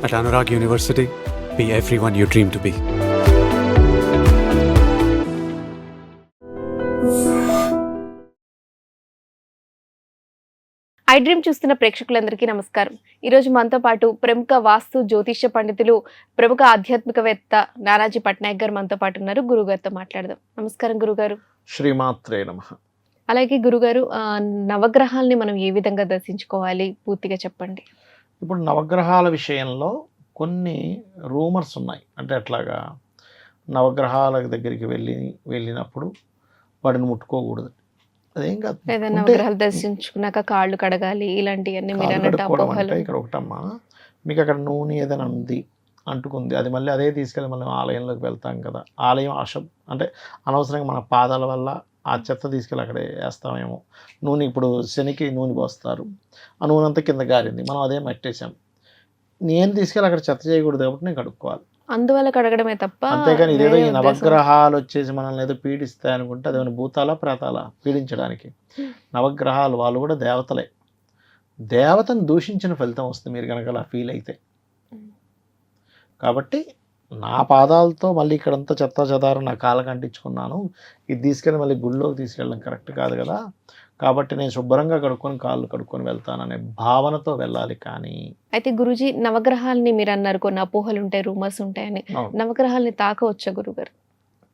At Anurag University, be everyone you dream to be. I dream చూస్తున్న ప్రేక్షకులందరికీ నమస్కారం. ఈరోజు మనతో పాటు ప్రముఖ వాస్తు జ్యోతిష్య పండితులు, ప్రముఖ ఆధ్యాత్మికవేత్త నానాజీ పట్నాయక్ గారు మనతో పాటు ఉన్నారు. గురుగారితో మాట్లాడదాం. నమస్కారం గురుగారు. శ్రీమాత్రే నమః. అలాగే గురుగారు, నవగ్రహాల్ని మనం ఏ విధంగా దర్శించుకోవాలి పూర్తిగా చెప్పండి. ఇప్పుడు నవగ్రహాల విషయంలో కొన్ని రూమర్స్ ఉన్నాయి. అంటే ఎట్లాగా, నవగ్రహాల దగ్గరికి వెళ్ళినప్పుడు వాటిని ముట్టుకోకూడదు. అదేం కాదు. లేదా నవగ్రహాలు దర్శించుకున్నాక కాళ్ళు కడగాలి, ఇలాంటివన్నీ మీరు అన్నట్టు అపోహలు. ఇక్కడ ఒకటమ్మా, మీకు అక్కడ నూనె ఏదైనా ఉంది, అంటుకుంది, అది మళ్ళీ అదే తీసుకెళ్ళి మళ్ళీ ఆలయంలోకి వెళ్తాం కదా. ఆలయం అంటే అనవసరంగా మన పాదాల వల్ల ఆ చెత్త తీసుకెళ్ళి అక్కడే వేస్తామేమో. నూనె ఇప్పుడు శనికి నూనె పోస్తారు, ఆ నూనె అంతా కింద గారింది, మనం అదే మట్టేసాం. నేను తీసుకెళ్ళి అక్కడ చెత్త చేయకూడదు కాబట్టి నేను కడుక్కోవాలి. అందువల్ల కడగడమే తప్ప, అంతేగాని ఇదేదో ఈ నవగ్రహాలు వచ్చేసి మనల్ని ఏదో పీడిస్తాయి అనుకుంటే అదేమైనా భూతాలా ప్రేతాలా పీడించడానికి? నవగ్రహాలు వాళ్ళు కూడా దేవతలే. దేవతను దూషించిన ఫలితం వస్తుంది మీరు కనుక అలా ఫీల్ అయితే. కాబట్టి నా పాదాలతో మళ్ళీ ఇక్కడంతా చెత్త చెదారం నా కాళ్ళకి అంటించుకున్నాను, ఇది తీసుకెళ్ళి మళ్ళీ గుళ్ళోకి తీసుకెళ్ళడం కరెక్ట్ కాదు కదా. కాబట్టి నేను శుభ్రంగా కడుక్కొని కాళ్ళు కడుక్కొని వెళ్తాననే భావనతో వెళ్ళాలి. కానీ అయితే గురుజీ, నవగ్రహాలని మీరు అన్నారు కొన్ని అపోహలు ఉంటాయి, రూమర్స్ ఉంటాయని. నవగ్రహాలని తాకవచ్చా గురుగారు?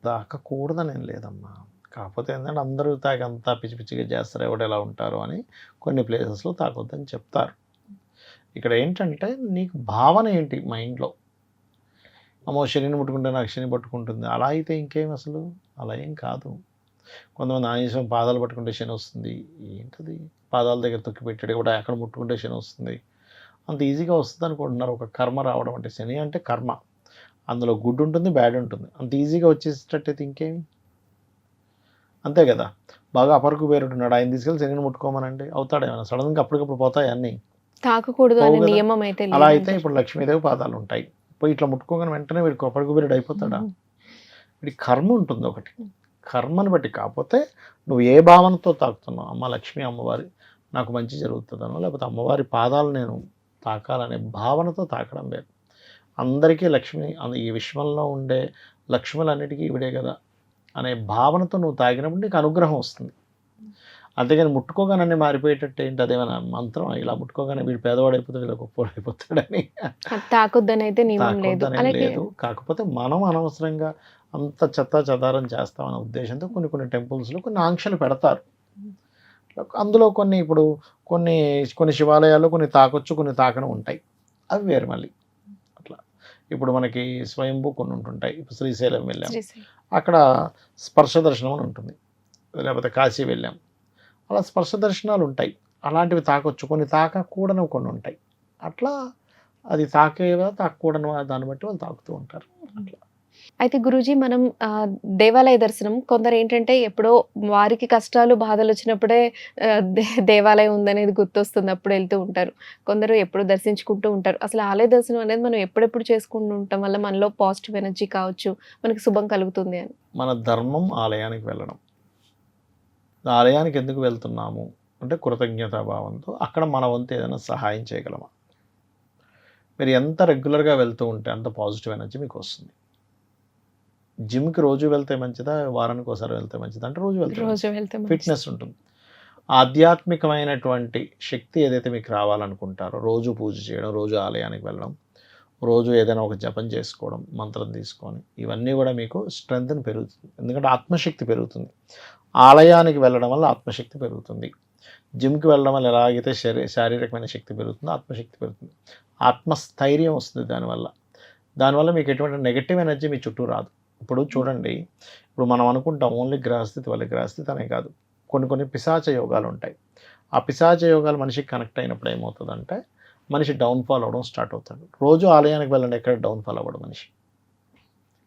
తాకకూడదని ఏం లేదమ్మా. కాకపోతే ఏంటంటే అందరూ తాకి అంతా పిచ్చి పిచ్చిగా చేస్తారు, ఎవడు ఎలా ఉంటారు అని కొన్ని ప్లేసెస్లో తాకొద్దని చెప్తారు. ఇక్కడ ఏంటంటే నీకు భావన ఏంటి మైండ్లో, అమ్మో శనిని ముట్టుకుంటే నాకు శని పట్టుకుంటుంది, అలా అయితే ఇంకేం అసలు అలా ఏం కాదు. కొంతమంది ఆంజనేయం పాదాలు పట్టుకుంటే శని వస్తుంది, ఏంటది పాదాల దగ్గర తొక్కి పెట్టాడు కూడా అక్కడ ముట్టుకుంటే శని వస్తుంది, అంత ఈజీగా వస్తుంది అనుకుంటున్నారు. ఒక కర్మ రావడం అంటే, శని అంటే కర్మ, అందులో గుడ్ ఉంటుంది బ్యాడ్ ఉంటుంది, అంత ఈజీగా వచ్చేసేటట్టయితే ఇంకేమి, అంతే కదా. బాగా అపరకు పేరుంటున్నాడు, ఆయన తీసుకెళ్ళి శనిని ముట్టుకోమనండి, అవుతాడేమైనా సడన్గా అప్పటికప్పుడు పోతాయి అన్నీ? తాకకూడదు అనే నియమం అయితే అలా అయితే ఇప్పుడు లక్ష్మీదేవి పాదాలు ఉంటాయి, పోయి ఇట్లా ముట్టుకోగానే వెంటనే వీడికి అపరకు పేరుడు అయిపోతాడా? వీడికి కర్మ ఉంటుంది ఒకటి, కర్మను బట్టి. కాకపోతే నువ్వు ఏ భావనతో తాకుతున్నావు, అమ్మ లక్ష్మీ అమ్మవారి నాకు మంచి జరుగుతుందనో, లేకపోతే అమ్మవారి పాదాలు నేను తాకాలనే భావనతో తాకడం వేరు. అందరికీ లక్ష్మి, ఈ విశ్వంలో ఉండే లక్ష్ములన్నిటికీ ఇవిడే కదా అనే భావనతో నువ్వు తాగినప్పుడు నీకు అనుగ్రహం వస్తుంది. అంతేగాని ముట్టుకోగానే మారిపోయేటట్టు ఏంటి, అదేమైనా మంత్రం? ఇలా ముట్టుకోగానే వీడు పేదవాడు అయిపోతాడు, ఇలా గొప్పవాడు అయిపోతాడని తాకొద్దని అయితే నియమం లేదు. కాకపోతే మనం అనవసరంగా అంత చెత్త చెదారం చేస్తామనే ఉద్దేశంతో కొన్ని టెంపుల్స్లో కొన్ని ఆంక్షలు పెడతారు. అందులో ఇప్పుడు కొన్ని శివాలయాల్లో కొన్ని తాకొచ్చు, కొన్ని తాకడం ఉంటాయి, అవి వేరు మళ్ళీ. అట్లా ఇప్పుడు మనకి స్వయంభూ కొన్ని ఉంటుంటాయి. ఇప్పుడు శ్రీశైలం వెళ్ళాం, అక్కడ స్పర్శ దర్శనం అని ఉంటుంది, లేకపోతే కాశీ వెళ్ళాం, అలా స్పర్శ దర్శనాలు ఉంటాయి. అలాంటివి తాకొచ్చు, కొన్ని తాకకూడనివి కొన్ని ఉంటాయి. అట్లా అది తాకేవా తాకకూడని దాన్ని బట్టి వాళ్ళు తాకుతూ ఉంటారు. అట్లా అయితే గురూజీ, మనం దేవాలయ దర్శనం, కొందరు ఏంటంటే ఎప్పుడో వారికి కష్టాలు బాధలు వచ్చినప్పుడే దేవాలయం ఉందనేది గుర్తొస్తుంది, అప్పుడు వెళ్తూ ఉంటారు. కొందరు ఎప్పుడు దర్శించుకుంటూ ఉంటారు. అసలు ఆలయ దర్శనం అనేది మనం ఎప్పుడెప్పుడు చేసుకుంటూ ఉంటాం వల్ల మనలో పాజిటివ్ ఎనర్జీ కావచ్చు, మనకి శుభం కలుగుతుంది అని. మన ధర్మం ఆలయానికి వెళ్ళడం. ఆలయానికి ఎందుకు వెళ్తున్నాము అంటే కృతజ్ఞతాభావంతో, అక్కడ మన వంతు ఏదైనా సహాయం చేయగలమా. మీరు ఎంత రెగ్యులర్గా వెళ్తూ ఉంటే అంత పాజిటివ్ ఎనర్జీ మీకు వస్తుంది. జిమ్కి రోజు వెళ్తే మంచిదా, వారానికి ఒకసారి వెళ్తే మంచిదా అంటే రోజు వెళ్తే ఫిట్నెస్ ఉంటుంది. ఆధ్యాత్మికమైనటువంటి శక్తి ఏదైతే మీకు రావాలనుకుంటారో, రోజు పూజ చేయడం, రోజు ఆలయానికి వెళ్ళడం, రోజు ఏదైనా ఒక జపం చేసుకోవడం, మంత్రం తీసుకొని, ఇవన్నీ కూడా మీకు స్ట్రెంగ్త్ని పెరుగుతుంది. ఎందుకంటే ఆత్మశక్తి పెరుగుతుంది. ఆలయానికి వెళ్ళడం వల్ల ఆత్మశక్తి పెరుగుతుంది. జిమ్కి వెళ్ళడం వల్ల ఎలాగైతే శారీరకమైన శక్తి పెరుగుతుందో ఆత్మశక్తి పెరుగుతుంది. ఆత్మస్థైర్యం వస్తుంది దానివల్ల మీకు ఎటువంటి నెగటివ్ ఎనర్జీ మీ చుట్టూ రాదు. ఇప్పుడు చూడండి, ఇప్పుడు మనం అనుకుంటాం ఓన్లీ గ్రహస్థితి వల్ల, గ్రహస్థితి అనే కాదు, కొన్ని పిశాచ యోగాలు ఉంటాయి. ఆ పిశాచ యోగాలు మనిషికి కనెక్ట్ అయినప్పుడు ఏమవుతుందంటే మనిషి డౌన్ఫాల్ అవ్వడం స్టార్ట్ అవుతాడు. రోజు ఆలయానికి వెళ్ళండి, ఎక్కడ డౌన్ఫాల్ అవ్వడం మనిషి.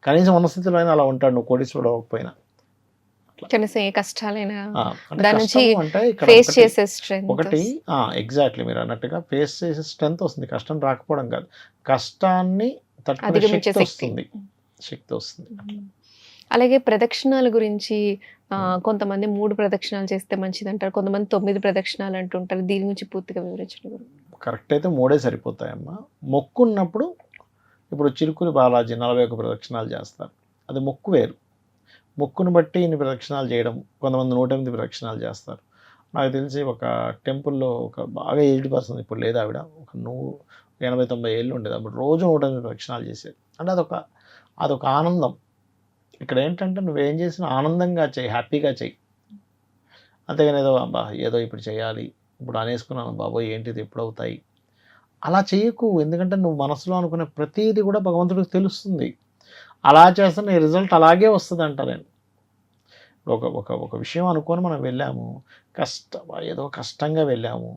కనీసం ఉన్న స్థితిలో అయినా అలా ఉంటాడు, నువ్వు కోటీశ్వరుడు అవ్వకపోయినా. ఒకటి ఎగ్జాక్ట్లీ మీరు అన్నట్టుగా ఫేస్ చేసే స్ట్రెంత్ వస్తుంది, కష్టం రాకపోవడం కాదు, కష్టాన్ని తట్టుకునే శక్తి వస్తుంది. అలాగే ప్రదక్షిణాల గురించి కొంతమంది 3 ప్రదక్షిణాలు చేస్తే మంచిది అంటారు, కొంతమంది 9 ప్రదక్షిణాలు అంటుంటారు. దీని గురించి పూర్తిగా వివరించండి. కరెక్ట్ అయితే 3 సరిపోతాయమ్మా. మొక్కు ఉన్నప్పుడు ఇప్పుడు చిరుకుని బాలాజీ 41 ప్రదక్షిణాలు చేస్తారు, అది మొక్కు వేరు. మొక్కును బట్టి ఇన్ని ప్రదక్షిణాలు చేయడం, కొంతమంది 108 ప్రదక్షిణాలు చేస్తారు. నాకు తెలిసి ఒక టెంపుల్లో ఒక బాగా ఏజ్డ్ పర్సన్, ఇప్పుడు లేదు ఆవిడ, ఒక 80-90 ఏళ్ళు ఉండేది, అప్పుడు రోజు 108 ప్రదక్షిణాలు చేసేది. అంటే అదొక ఆనందం. ఇక్కడ ఏంటంటే నువ్వేం చేసినా ఆనందంగా చెయ్యి, హ్యాపీగా చెయ్యి. అంతేగాని ఏదో ఇప్పుడు చేయాలి, ఇప్పుడు అనేసుకున్నాను బాబోయ్ ఏంటిది ఎప్పుడు అవుతాయి, అలా చేయకు. ఎందుకంటే నువ్వు మనసులో అనుకునే ప్రతిదీ కూడా భగవంతుడికి తెలుస్తుంది. అలా చేస్తే నీ రిజల్ట్ అలాగే వస్తుంది అంట. నేను ఒక విషయం అనుకొని మనం వెళ్ళాము, ఏదో కష్టంగా వెళ్ళాము,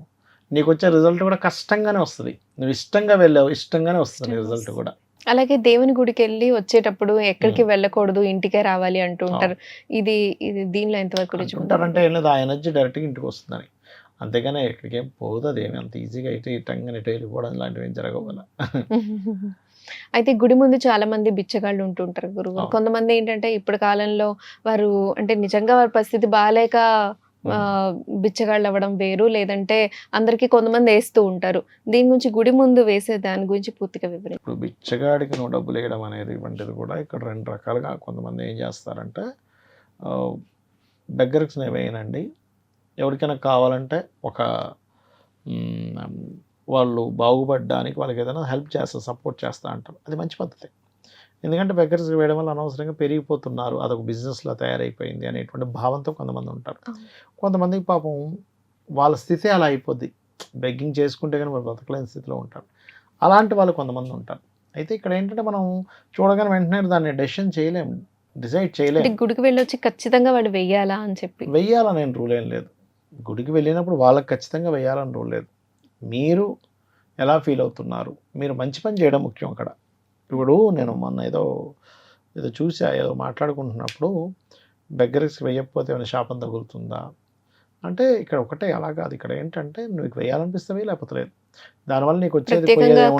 నీకు వచ్చే రిజల్ట్ కూడా కష్టంగానే వస్తుంది. నువ్వు ఇష్టంగా వెళ్ళావు, ఇష్టంగానే వస్తుంది నీ రిజల్ట్ కూడా. అలాగే దేవుని గుడికి వెళ్ళి వచ్చేటప్పుడు ఎక్కడికి వెళ్ళకూడదు, ఇంటికే రావాలి అంటూ ఉంటారు. ఇది దీనిలో ఎంతవరకు ఉంటారంటే ఏం లేదు, ఆ ఎనర్జీ డైరెక్ట్గా ఇంటికి వస్తుందని. అంతేగాని ఎక్కడికి ఏం పోదు, అదేమి అంత ఈజీగా అయితే ఇటంగా ఇటు వెళ్ళిపోవడం లాంటివి ఏం జరగవు. అయితే గుడి ముందు చాలా మంది బిచ్చగాళ్ళు ఉంటుంటారు గురువు. కొంతమంది ఏంటంటే ఇప్పుడు కాలంలో వారు అంటే నిజంగా వారి పరిస్థితి బాగాలేక బిచ్చగాళ్ళు అవ్వడం వేరు, లేదంటే అందరికి కొంతమంది వేస్తూ ఉంటారు. దీని గురించి గుడి ముందు వేసే దాని గురించి పూర్తిగా వివరించండి. ఇప్పుడు బిచ్చగాడికి నువ్వు డబ్బులు వేయడం అనేది వంటిది కూడా ఇక్కడ 2 రకాలుగా కొంతమంది ఏం చేస్తారంటే, బెగ్గర్స్ వేయనండి, ఎవరికైనా కావాలంటే ఒక వాళ్ళు బాగుపడడానికి వాళ్ళకి ఏదైనా హెల్ప్ చేస్తా, సపోర్ట్ చేస్తా అంటారు. అది మంచి పద్ధతి. ఎందుకంటే బెగ్గర్స్ వేయడం వల్ల అనవసరంగా పెరిగిపోతున్నారు, అదొక బిజినెస్లో తయారైపోయింది అనేటువంటి భావంతో కొంతమంది ఉంటారు. కొంతమందికి పాపం వాళ్ళ స్థితి అలా అయిపోద్ది, బెగ్గింగ్ చేసుకుంటే కానీ వాళ్ళు బతకలేని స్థితిలో ఉంటారు. అలాంటి వాళ్ళు కొంతమంది ఉంటారు. అయితే ఇక్కడ ఏంటంటే మనం చూడగానే వెంటనే దాన్ని డెసిషన్ చేయలేము, డిసైడ్ చేయలేము. గుడికి వెళ్ళొచ్చి ఖచ్చితంగా వాళ్ళు వెయ్యాలా అని చెప్పి వెయ్యాలని నేను రూల్ ఏం లేదు. గుడికి వెళ్ళినప్పుడు వాళ్ళకి ఖచ్చితంగా వెయ్యాలని రూల్ లేదు. మీరు ఎలా ఫీల్ అవుతున్నారు, మీరు మంచి పని చేయడం ముఖ్యం అక్కడ. ఇప్పుడు నేను మొన్న ఏదో చూసా, ఏదో మాట్లాడుకుంటున్నప్పుడు బెగ్గర్స్ వేయకపోతే ఏమైనా శాపం తగులుతుందా అంటే, ఇక్కడ ఒకటే అలా కాదు. ఇక్కడ ఏంటంటే నువ్వు వేయాలనిపిస్తే లేకపోతే లేదు, దానివల్ల నీకు వచ్చేది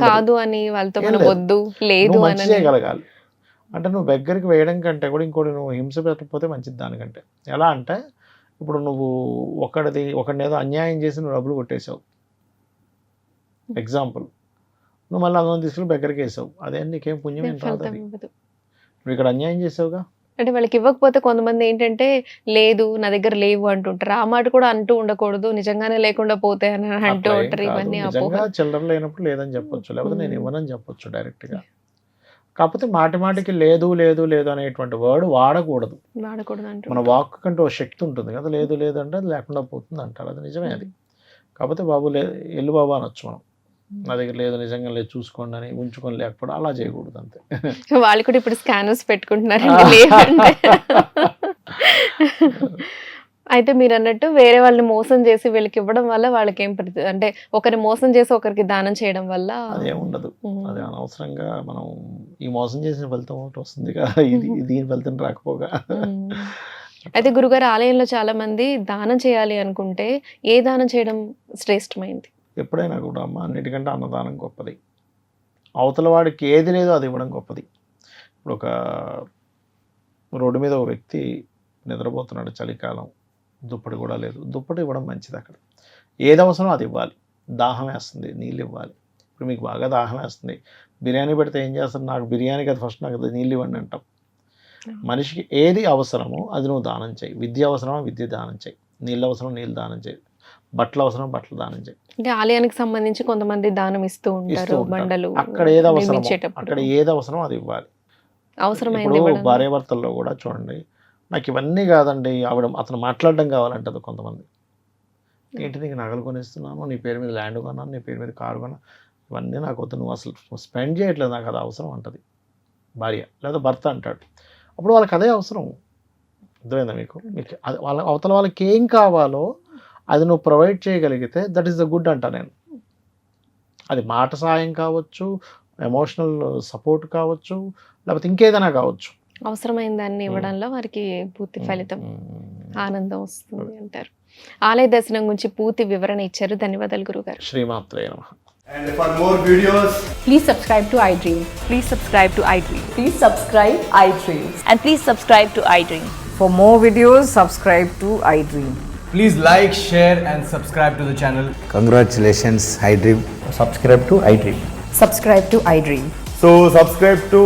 కాదు అని వాళ్ళతో వద్దు లేదు మంచి చేయగలగాలి. అంటే నువ్వు బెగ్గరికి వేయడం కంటే కూడా ఇంకోటి నువ్వు హింస పెట్టకపోతే మంచిది దానికంటే. ఎలా అంటే ఇప్పుడు నువ్వు ఒకడిని ఏదో అన్యాయం చేసి నువ్వు డబ్బులు కొట్టేసావు, ఎగ్జాంపుల్, నువ్వు మళ్ళీ అందరం తీసుకుని బెగ్గరికి వేసావు, అదే నీకేం పుణ్యం ఏం రాదు. నువ్వు ఇక్కడ అన్యాయం చేసావుగా. అంటే వాళ్ళకి ఇవ్వకపోతే కొంతమంది ఏంటంటే లేదు నా దగ్గర లేవు అంటుంటారు. ఆ మాట కూడా అంటూ ఉండకూడదు, నిజంగానే లేకుండా పోతే అని అంటూ ఉంటారు. ఇవన్నీ చిల్లర లేనప్పుడు లేదని చెప్పొచ్చు, లేకపోతే నేను ఇవ్వనని చెప్పొచ్చు డైరెక్ట్గా. కాకపోతే మాటికి లేదు లేదు లేదు అనేటువంటి వర్డ్ వాడకూడదు. మన వాక్ కంటూ ఒక శక్తి ఉంటుంది కదా, లేదు లేదు అంటే అది లేకుండా పోతుంది అంటారు, అది నిజమే. అది కాకపోతే బాబు ఎల్లు బాబు అనొచ్చు మనం, నా దగ్గర లేదు నిజంగా లేదు చూసుకోండి అని ఉంచుకొని లేకపోవడం అలా చేయకూడదు అంతే. వాళ్ళు కూడా ఇప్పుడు స్కానర్స్ పెట్టుకుంటున్నారు. అయితే మీరు అన్నట్టు వేరే వాళ్ళని మోసం చేసి వీళ్ళకి ఇవ్వడం వల్ల వాళ్ళకి ఏం అంటే ఒకరిని మోసం చేసి ఒకరికి దానం చేయడం వల్ల అదేం ఉండదు. అది అనవసరంగా మనం ఈ మోసం చేసిన ఫలితం ఒకటి వస్తుంది కదా, దీని ఫలితం రాకపోగా. అయితే గురుగారు ఆలయంలో చాలా మంది దానం చేయాలి అనుకుంటే ఏ దానం చేయడం శ్రేష్టమైంది? ఎప్పుడైనా కూడా అమ్మ అన్నిటికంటే అన్నదానం గొప్పది. అవతల వాడికి ఏది లేదో అది ఇవ్వడం గొప్పది. ఇప్పుడు ఒక రోడ్డు మీద ఒక వ్యక్తి నిద్రపోతున్నాడు, చలికాలం, దుప్పటి కూడా లేదు, దుప్పటి ఇవ్వడం మంచిది. అక్కడ ఏది అవసరం అది ఇవ్వాలి. దాహం వేస్తుంది, నీళ్ళు ఇవ్వాలి. ఇప్పుడు మీకు బాగా దాహం వేస్తుంది, బిర్యానీ పెడితే ఏం చేస్తారు, నాకు బిర్యానీ కదా ఫస్ట్ నాకు నీళ్ళు ఇవ్వండి అంటాం. మనిషికి ఏది అవసరమో అది నువ్వు దానం చేయి. విద్య అవసరమో విద్య దానం చేయి, నీళ్ళు అవసరం నీళ్ళు దానం చేయి, బట్టలు అవసరం బట్టలు దానం చేయి. అంటే ఆలయానికి సంబంధించి కొంతమంది దానం ఇస్తూ ఉంటారు, బండలు. అక్కడ ఏది అవసరం, అక్కడ ఏది అవసరం అది ఇవ్వాలి. అవసరమైంది. భార్యాభర్తల్లో కూడా చూడండి, నాకు ఇవన్నీ కాదండి, అతను మాట్లాడడం కావాలంటది కొంతమంది. ఏంటి నీకు నగలు కొనిస్తున్నాను, నీ పేరు మీద ల్యాండ్ కొన్నాను, నీ పేరు మీద కారు కొన్నాను, ఇవన్నీ నాకు వద్దు, నువ్వు అసలు స్పెండ్ చేయట్లేదు, నాకు అది అవసరం అంటది భార్య లేదా భర్త అంటాడు. అప్పుడు వాళ్ళకి అదే అవసరం. అర్థమైందా మీకు? అది అవతల వాళ్ళకి ఏం కావాలో అది నువ్వు ప్రొవైడ్ చేయగలిగితే దట్ ఈస్ ద గుడ్ అంట నేను. అది మాట సాయం కావచ్చు, ఎమోషనల్ సపోర్ట్ కావచ్చు, లేకపోతే ఇంకేదైనా కావచ్చు. అవసరమైన దాన్ని ఇవ్వడంలో వారికి పూర్తి ఫలితం, ఆనందం వస్తుంది అంటారు. ఆలయ దర్శనం గురించి పూర్తి వివరణ ఇచ్చారు. ధన్యవాదాలు గురుగారు. శ్రీమాత్రే నమః. And for more videos, please subscribe to iDream. Please subscribe to iDream. Please subscribe iDream. And please subscribe to iDream. For more videos, subscribe to iDream. Please like, share, and subscribe to the channel. Congratulations, iDream. Subscribe to iDream. Subscribe to iDream. So subscribe to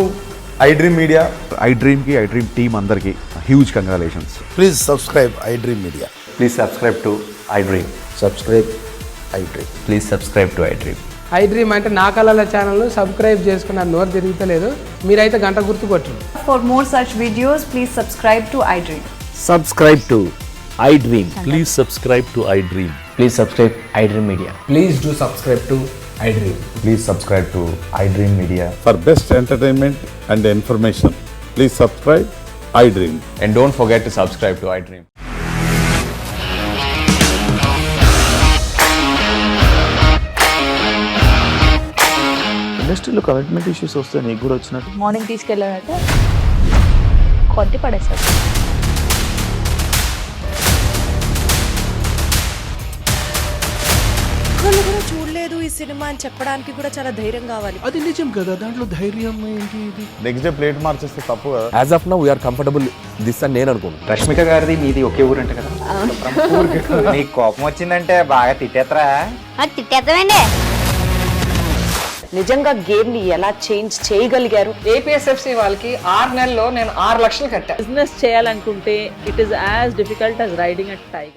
iDream Media. iDream ki iDream team andarki huge congratulations. Please subscribe iDream Media. Please subscribe to iDream. Subscribe iDream. Please subscribe to iDream. iDream అంటే నా కళల channel subscribe చేసుకున్న నోరు తిరుగుతలేదు మీరైతే గంట గుర్తు కొట్టండి. For more such videos, please subscribe to iDream. Subscribe to iDream. Please subscribe to iDream. Please subscribe iDream Media. Please do subscribe to iDream. Please subscribe to iDream Media. For best entertainment and information, please subscribe iDream. And don't forget to subscribe to iDream. ఇండస్ట్రీలో commitment issues వస్తే నీకు కూడా వచ్చినట్టు morning తీసుకెళ్ళారంటే కొద్ది పడేస్తారు. వాళ్ళు కూడా చూడలేదు ఈ సినిమా అని చెప్పడానికి కూడా చాలా ధైర్యం కావాలి. అది నిజం కదా, దాంట్లో ధైర్యం ఏంటి ఇది? నెక్స్ట్ డే ప్లేట్ మార్చేస్తే తప్పు కదా. As of now, we are comfortable this అని నేను అనుకుంటున్నాను. రష్మిక గారిది మీది ఒకే ఊరు అంట కదా? నీకు కోపం వచ్చిందంటే బాగా తిట్టేత్తరా? తిట్టేద్దామండి. నిజంగా గేమ్ ని ఎలా చేంజ్ చేయగలిగారు? ఏపీఎస్ఎఫ్సి వాళ్ళకి 6 నెలల్లో నేను 6 లక్షలు కట్టా. బిజినెస్ చేయాలనుకుంటే it is as difficult as riding a tiger.